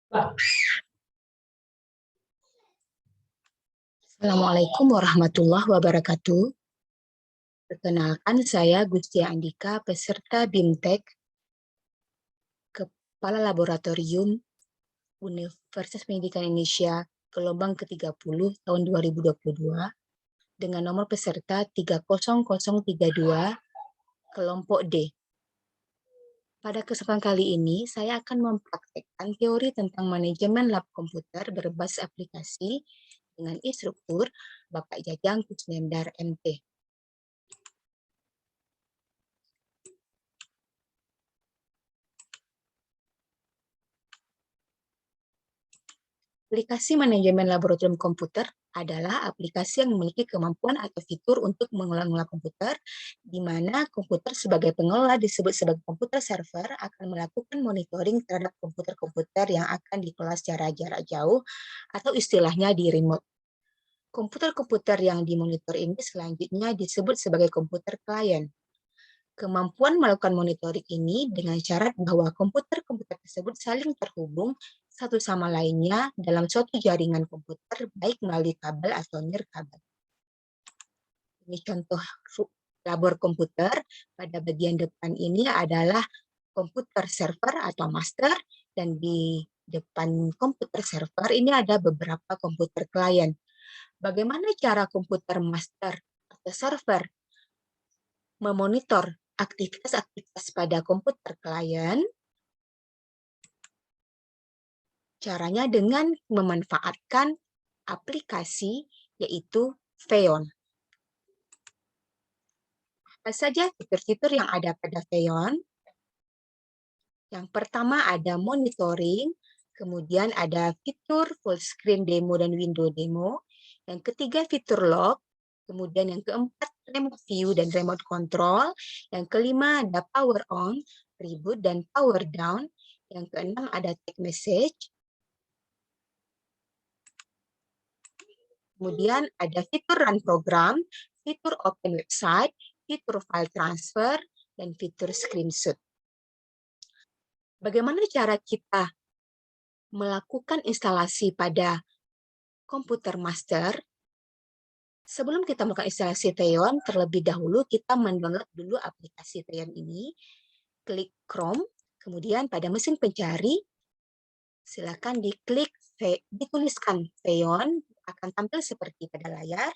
Assalamualaikum warahmatullahi wabarakatuh. Perkenalkan, saya Gustia Andika, peserta BIMTEK, Kepala Laboratorium Universitas Pendidikan Indonesia, gelombang ke-30 tahun 2022, dengan nomor peserta 30032, kelompok D. Pada kesempatan kali ini, saya akan mempraktekkan teori tentang manajemen lab komputer berbasis aplikasi dengan instruktur Bapak Jajang Kusnendar MT. Aplikasi manajemen laboratorium komputer adalah aplikasi yang memiliki kemampuan atau fitur untuk mengelola komputer, di mana komputer sebagai pengelola disebut sebagai komputer server akan melakukan monitoring terhadap komputer-komputer yang akan dikelola secara jarak jauh atau istilahnya di remote. Komputer-komputer yang dimonitor ini selanjutnya disebut sebagai komputer klien. Kemampuan melakukan monitoring ini dengan syarat bahwa komputer-komputer tersebut saling terhubung satu sama lainnya dalam suatu jaringan komputer, baik melalui kabel atau nirkabel. Ini contoh labor komputer. Pada bagian depan ini adalah komputer server atau master, dan di depan komputer server ini ada beberapa komputer klien. Bagaimana cara komputer master atau server memonitor aktivitas-aktivitas pada komputer klien? Caranya dengan memanfaatkan aplikasi, yaitu Pheon. Apa saja fitur-fitur yang ada pada Pheon? Yang pertama ada monitoring, kemudian ada fitur full screen demo dan window demo. Yang ketiga fitur log, kemudian yang keempat remote view dan remote control. Yang kelima ada power on, reboot, dan power down. Yang keenam ada take message. Kemudian ada fitur run program, fitur open website, fitur file transfer, dan fitur screenshot. Bagaimana cara kita melakukan instalasi pada komputer master? Sebelum kita melakukan instalasi Pheon, terlebih dahulu kita mendownload dulu aplikasi Pheon ini. Klik Chrome, kemudian pada mesin pencari, silakan dituliskan Pheon, akan tampil seperti pada layar.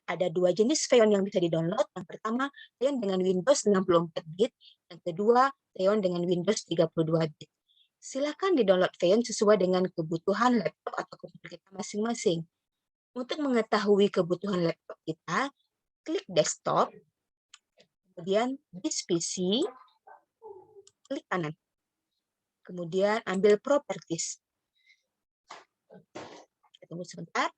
Ada dua jenis Pheon yang bisa di-download. Yang pertama, Pheon dengan Windows 64 bit. Yang kedua, Pheon dengan Windows 32 bit. Silakan di-download Pheon sesuai dengan kebutuhan laptop atau komputer kita masing-masing. Untuk mengetahui kebutuhan laptop kita, klik desktop, kemudian this PC, klik kanan. Kemudian ambil properties. Tunggu sebentar.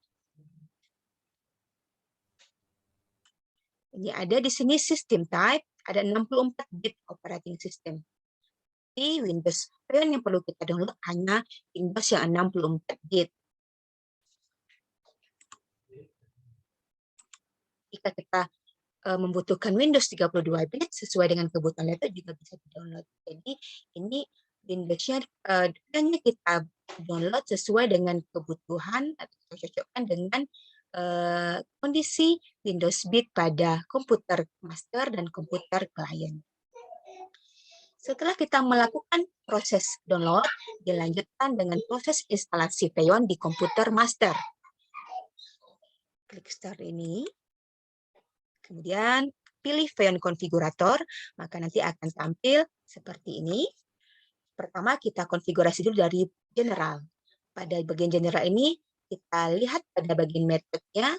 Ini ada di sini system type, ada 64 bit operating system. Di Windows Pheon yang perlu kita download hanya Windows yang 64 bit. Jika kita membutuhkan Windows 32 bit sesuai dengan kebutuhan laptop juga bisa di-download. Jadi ini Windows-nya hanya kita download sesuai dengan kebutuhan atau cocokkan dengan kondisi Windows bit pada komputer master dan komputer klien. Setelah kita melakukan proses download, dilanjutkan dengan proses instalasi Pheon di komputer master. Klik start ini. Kemudian pilih Pheon konfigurator, maka nanti akan tampil seperti ini. Pertama kita konfigurasi dulu dari general. Pada bagian general ini kita lihat pada bagian metodenya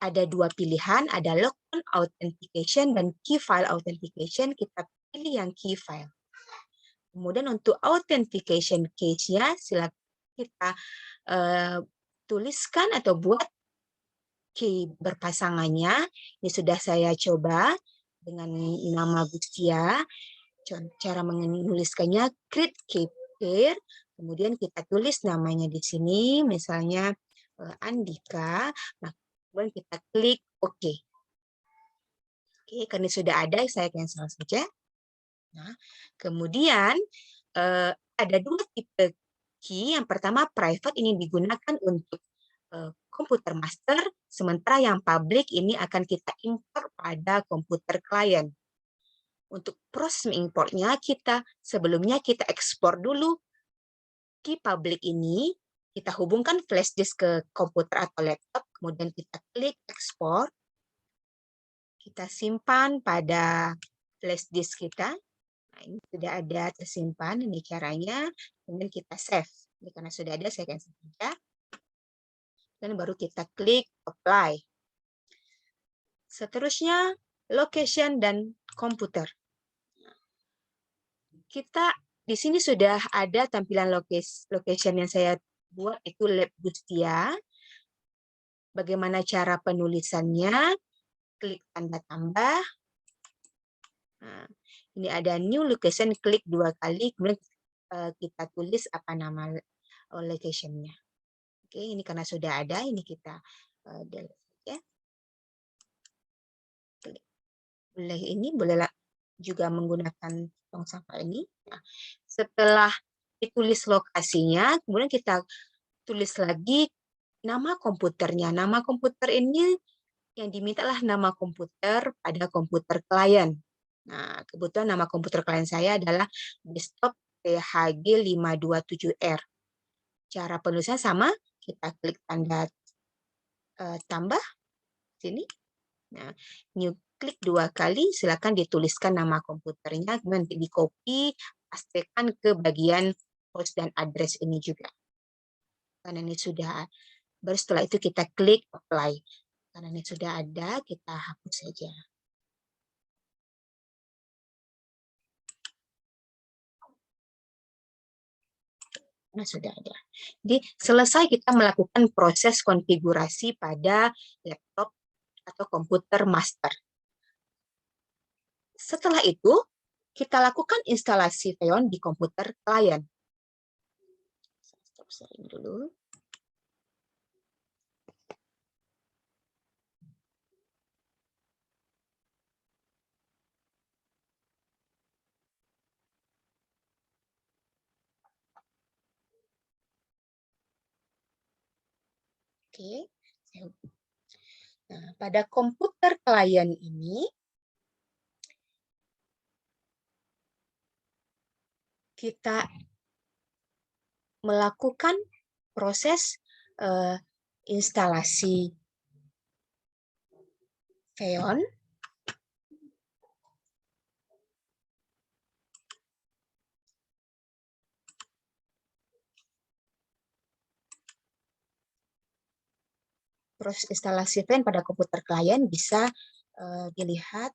ada dua pilihan, ada login authentication dan key file authentication. Kita pilih yang key file. Kemudian untuk authentication case-nya silakan kita tuliskan atau buat key berpasangannya. Ini sudah saya coba dengan nama Gustia. Cara menuliskannya create key pair. Kemudian kita tulis namanya di sini, misalnya Andika. Nah, kemudian kita klik OK. Oke, karena sudah ada, saya cancel saja. Nah, kemudian ada dua tipe Key yang pertama private ini digunakan untuk komputer master, sementara yang public ini akan kita import pada komputer klien. Untuk proses mengimportnya, sebelumnya kita ekspor dulu key public ini, kita hubungkan flash disk ke komputer atau laptop, kemudian kita klik ekspor, kita simpan pada flash disk kita. Nah, ini sudah ada tersimpan, ini caranya, kemudian kita save. Ini karena sudah ada, saya akan saja. Dan baru kita klik apply. Seterusnya, location dan komputer. Kita di sini sudah ada tampilan location yang saya buat, itu Lab Bustia. Bagaimana cara penulisannya? Klik tanda tambah. Nah, ini ada new location, klik 2 kali, kemudian kita tulis apa nama location-nya. Oke, ini karena sudah ada, ini kita delete ya. Boleh ini, boleh juga menggunakan tong sampah ini. Nah, setelah ditulis lokasinya, kemudian kita tulis lagi nama komputernya. Nama komputer ini yang dimintalah nama komputer pada komputer klien. Nah, kebetulan nama komputer klien saya adalah desktop THG527R. Cara penulisan sama, kita klik tanda tambah sini. Nah, klik 2 kali, silakan dituliskan nama komputernya, kemudian di copy, pastikan ke bagian host dan address ini juga. Karena ini sudah, baru setelah itu kita klik apply. Karena ini sudah ada, kita hapus saja. Nah, sudah ada. Jadi, selesai kita melakukan proses konfigurasi pada laptop atau komputer master. Setelah itu, kita lakukan instalasi Xeon di komputer klien. Stop sharing dulu. Oke. Nah, pada komputer klien ini, kita melakukan proses instalasi Xeon. Proses instalasi Xeon pada komputer klien bisa dilihat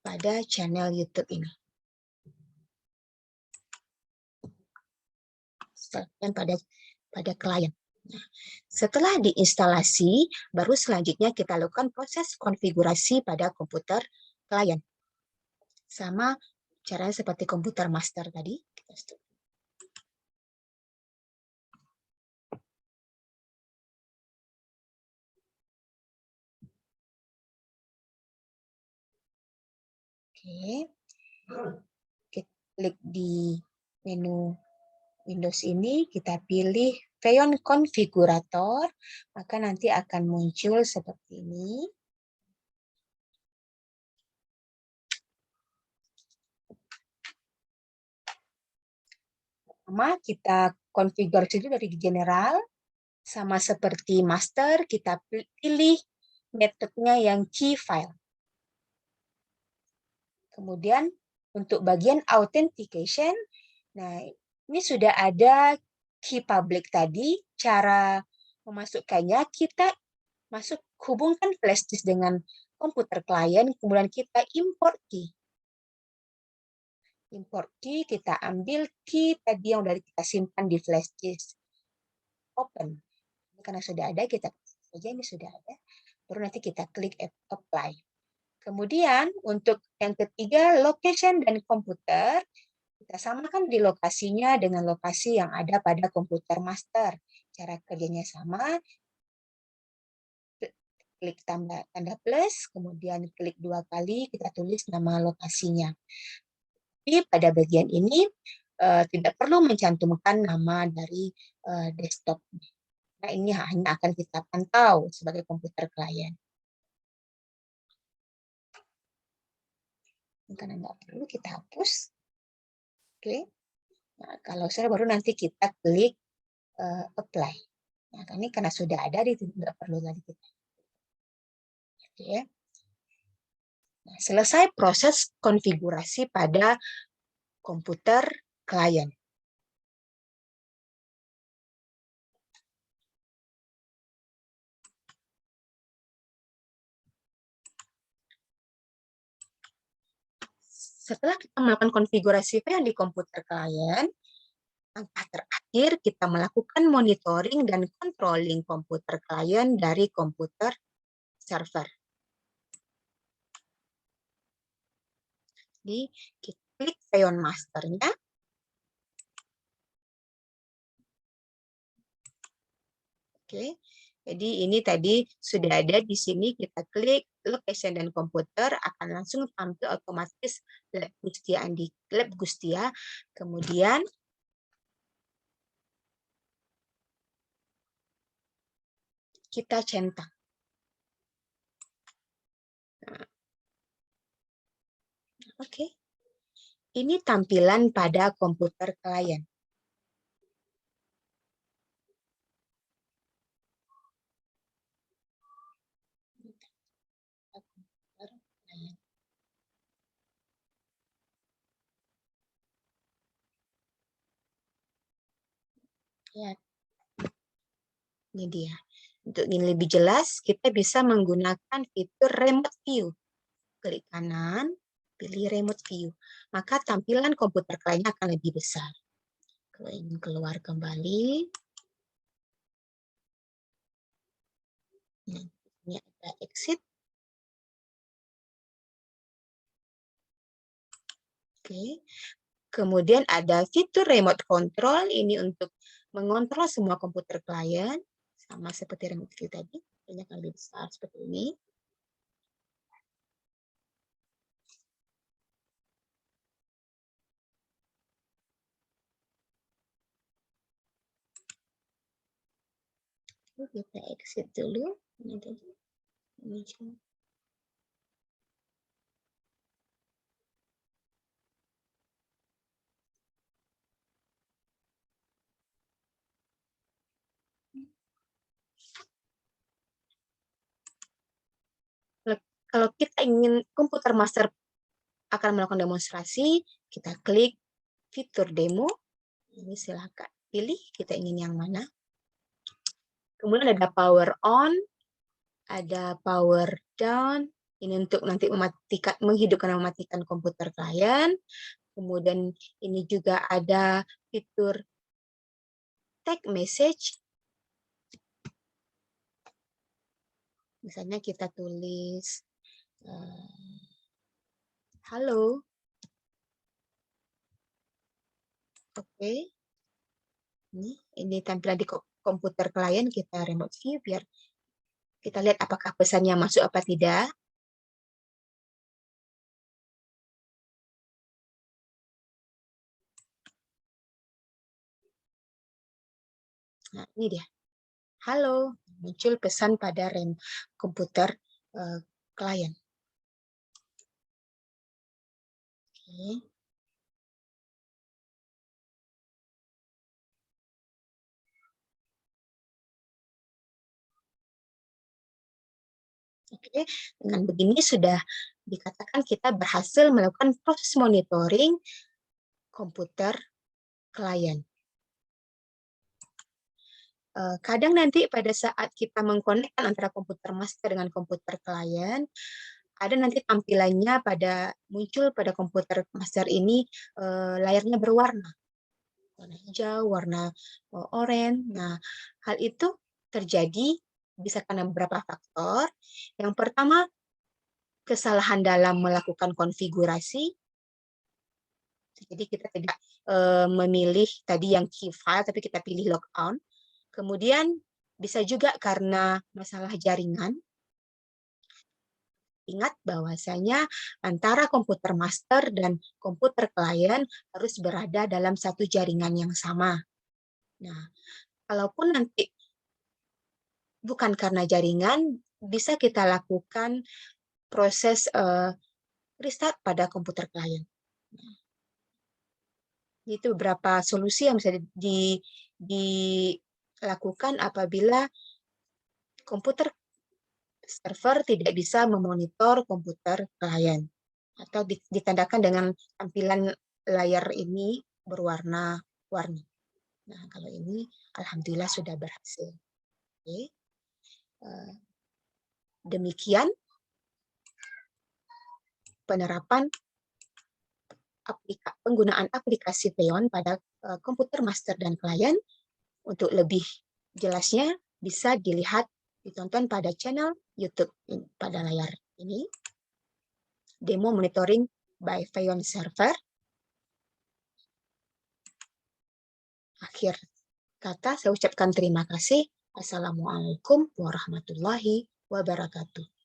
pada channel YouTube ini. Pada klien. Nah, setelah diinstalasi, baru selanjutnya kita lakukan proses konfigurasi pada komputer klien. Sama caranya seperti komputer master tadi. Oke. Kita klik di menu Windows ini, kita pilih Xeon Configurator, maka nanti akan muncul seperti ini. Pertama, kita konfigurasi dari general, sama seperti master, kita pilih metodenya yang key file. Kemudian, untuk bagian authentication, nah ini sudah ada key public tadi, cara memasukkannya, kita hubungkan flash disk dengan komputer klien, kemudian kita import key. Import key, kita ambil key tadi yang sudah kita simpan di flash disk. Open. Karena sudah ada, kita saja ini sudah ada. Baru nanti kita klik apply. Kemudian untuk yang ketiga, location dan komputer, kita samakan di lokasinya dengan lokasi yang ada pada komputer master. Cara kerjanya sama, klik tanda plus, kemudian klik 2 kali, kita tulis nama lokasinya. Jadi pada bagian ini, tidak perlu mencantumkan nama dari desktop. Nah, ini hanya akan kita pantau sebagai komputer klien. Karena nggak perlu kita hapus. Oke. Nah, kalau saya baru nanti kita klik apply. Nah, ini karena sudah ada, nggak perlu lagi kita. Oke. Nah, selesai proses konfigurasi pada komputer klien. Setelah kita melakukan konfigurasi VLAN di komputer klien, langkah terakhir kita melakukan monitoring dan controlling komputer klien dari komputer server. Jadi, kita klik Xeon Master-nya. Oke. Jadi ini tadi sudah ada di sini, kita klik location dan komputer, akan langsung tampil otomatis lab Gustia. Kemudian kita centang. Oke. Ini tampilan pada komputer klien. Ya. Ini dia. Untuk ini lebih jelas, kita bisa menggunakan fitur remote view. Klik kanan, pilih remote view. Maka tampilan komputer kliennya akan lebih besar. Kalau ingin keluar kembali, ini ada exit. Oke. Kemudian ada fitur remote control, ini untuk mengontrol semua komputer klien, sama seperti remote view tadi, ini akan lebih besar seperti ini. Kita exit dulu. Ini tadi. Kalau kita ingin komputer master akan melakukan demonstrasi, kita klik fitur demo. Ini silakan pilih kita ingin yang mana. Kemudian ada power on, ada power down. Ini untuk nanti menghidupkan dan mematikan komputer klien. Kemudian ini juga ada fitur text message. Misalnya kita tulis halo. Oke. Ini tampilan di komputer klien, kita remote view biar kita lihat apakah pesannya masuk apa tidak. Nah, ini dia. Halo, muncul pesan pada komputer klien. Oke. Oke, dengan begini sudah dikatakan kita berhasil melakukan proses monitoring komputer klien. Kadang nanti pada saat kita mengkonekkan antara komputer master dengan komputer klien, ada nanti tampilannya muncul pada komputer master ini layarnya berwarna. Warna hijau, warna oranye. Nah, hal itu terjadi bisa karena beberapa faktor. Yang pertama, kesalahan dalam melakukan konfigurasi. Jadi kita tidak memilih tadi yang key file, tapi kita pilih logout. Kemudian bisa juga karena masalah jaringan. Ingat bahwasanya antara komputer master dan komputer klien harus berada dalam satu jaringan yang sama. Nah, kalaupun nanti bukan karena jaringan, bisa kita lakukan proses restart pada komputer klien. Itu beberapa solusi yang bisa dilakukan apabila komputer server tidak bisa memonitor komputer klien atau ditandakan dengan tampilan layar ini berwarna-warni. Nah, kalau ini alhamdulillah sudah berhasil. Oke. Demikian penerapan penggunaan aplikasi Peon pada komputer master dan klien. Untuk lebih jelasnya bisa dilihat, ditonton pada channel YouTube pada layar ini. Demo monitoring by Peon server. Akhir kata saya ucapkan terima kasih. Assalamualaikum warahmatullahi wabarakatuh.